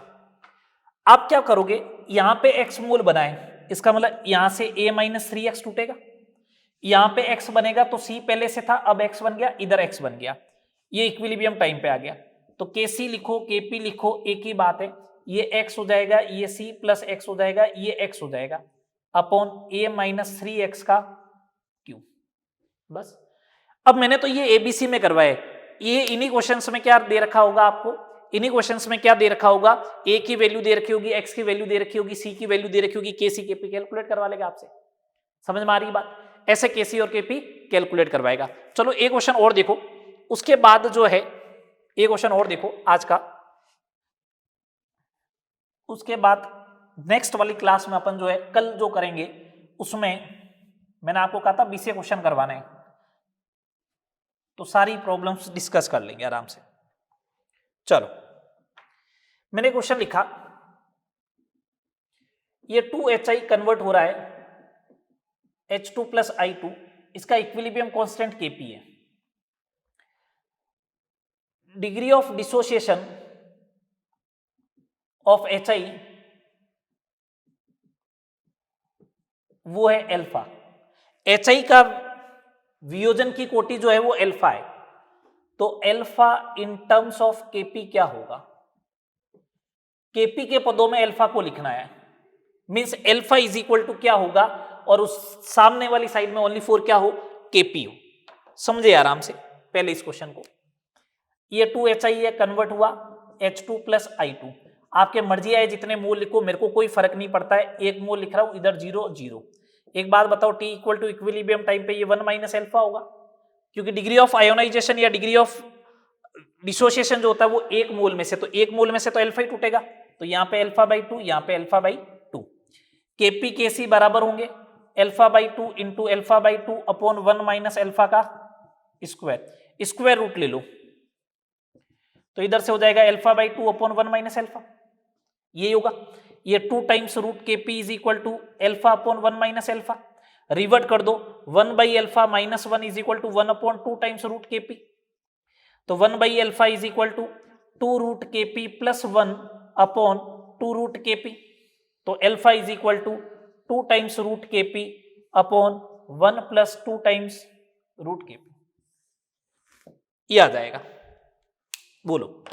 आप क्या करोगे, यहां पे x मोल बनाए, इसका मतलब यहां से a माइनस 3x टूटेगा, यहां पे x बनेगा तो c पहले से था, अब x बन गया, इधर x बन गया, ये इक्विलिब्रियम टाइम पे आ गया। तो केसी लिखो केपी लिखो, एक ही बात है, ये x हो जाएगा, ये c प्लस x हो जाएगा, ये x हो जाएगा अपॉन a माइनस 3x का क्यूब। बस अब मैंने तो ये एबीसी में करवाया, ये इन्हीं क्वेश्चंस में क्या दे रखा होगा आपको, इन्हीं क्वेश्चंस में क्या दे रखा होगा, a की वैल्यू दे रखी होगी, x की वैल्यू दे रखी होगी, c की वैल्यू दे रखी होगी, केसी केपी कैलकुलेट करवा लेगा आपसे। समझ में आ रही बात, ऐसे केसी और केपी कैलकुलेट करवाएगा। चलो एक क्वेश्चन और देखो, उसके बाद जो है एक क्वेश्चन और देखो आज का, उसके बाद नेक्स्ट वाली क्लास में अपन जो है कल जो करेंगे उसमें मैंने आपको कहा था 20 क्वेश्चन करवाने हैं, तो सारी प्रॉब्लम्स डिस्कस कर लेंगे आराम से। चलो मैंने क्वेश्चन लिखा, ये 2HI कन्वर्ट हो रहा है H2 प्लस I2, इसका इक्विलिब्रियम कांस्टेंट Kp है। Degree of dissociation of HI वो है अल्फा। HI का वियोजन की कोटि जो है वो अल्फा है, तो alpha in terms of Kp क्या होगा, Kp के पदों में अल्फा को लिखना है, means alpha is equal to क्या होगा, और उस सामने वाली साइड में ओनली फॉर क्या हो, Kp हो। समझे आराम से पहले इस क्वेश्चन को। ये 2HI है, कन्वर्ट हुआ H2 प्लस I2, आपके मर्जी आए जितने मोल लिखो, मेरे को कोई फर्क नहीं पड़ता है, एक मोल लिख रहा हूं, इधर 0 0। एक बात बताओ, T equal to equilibrium time पे ये 1 माइनस अल्फा होगा, क्योंकि डिग्री ऑफ आयोनाइजेशन या डिग्री ऑफ डिसोसिएशन जो होता है वो एक मोल में से, तो एक मोल में से तो अल्फा ही टूटेगा, तो यहाँ पे अल्फा/2, यहाँ पे अल्फा/2। Kp Kc बराबर होंगे अल्फा/2 इंटू अल्फा/2 अपॉन 1 माइनस अल्फा का स्क्वायर, स्क्वायर रूट ले लो, तो इधर से हो जाएगा अल्फा/2 अपॉन 1 माइनस अल्फा, ये होगा। ये 2 times root Kp is equal to alpha upon 1 minus alpha, revert कर दो, 1 by alpha minus 1 is equal to 1 upon 2 times root Kp, तो 1 by alpha is equal to 2 root Kp प्लस 1 upon 2 root Kp, तो alpha is equal to 2 times root Kp अपॉन 1 plus 2 times root Kp, ये आ जाएगा। बोलो,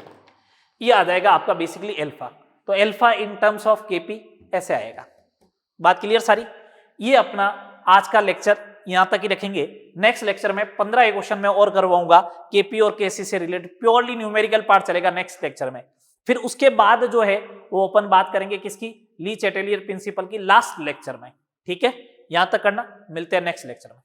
ये आ जाएगा आपका बेसिकली अल्फा, तो alpha in terms of Kp ऐसे आएगा। बात क्लियर सारी। ये अपना आज का लेक्चर यहां तक ही रखेंगे। नेक्स्ट लेक्चर में 15 क्वेश्चन में और करवाऊंगा Kp और Kc से रिलेटेड, प्योरली न्यूमेरिकल पार्ट चलेगा नेक्स्ट लेक्चर में। फिर उसके बाद जो है वो अपन बात करेंगे किसकी, ली चैटेलियर प्रिंसिपल की, लास्ट लेक्चर में। ठीक है, यहां तक करना, मिलते हैं नेक्स्ट लेक्चर में।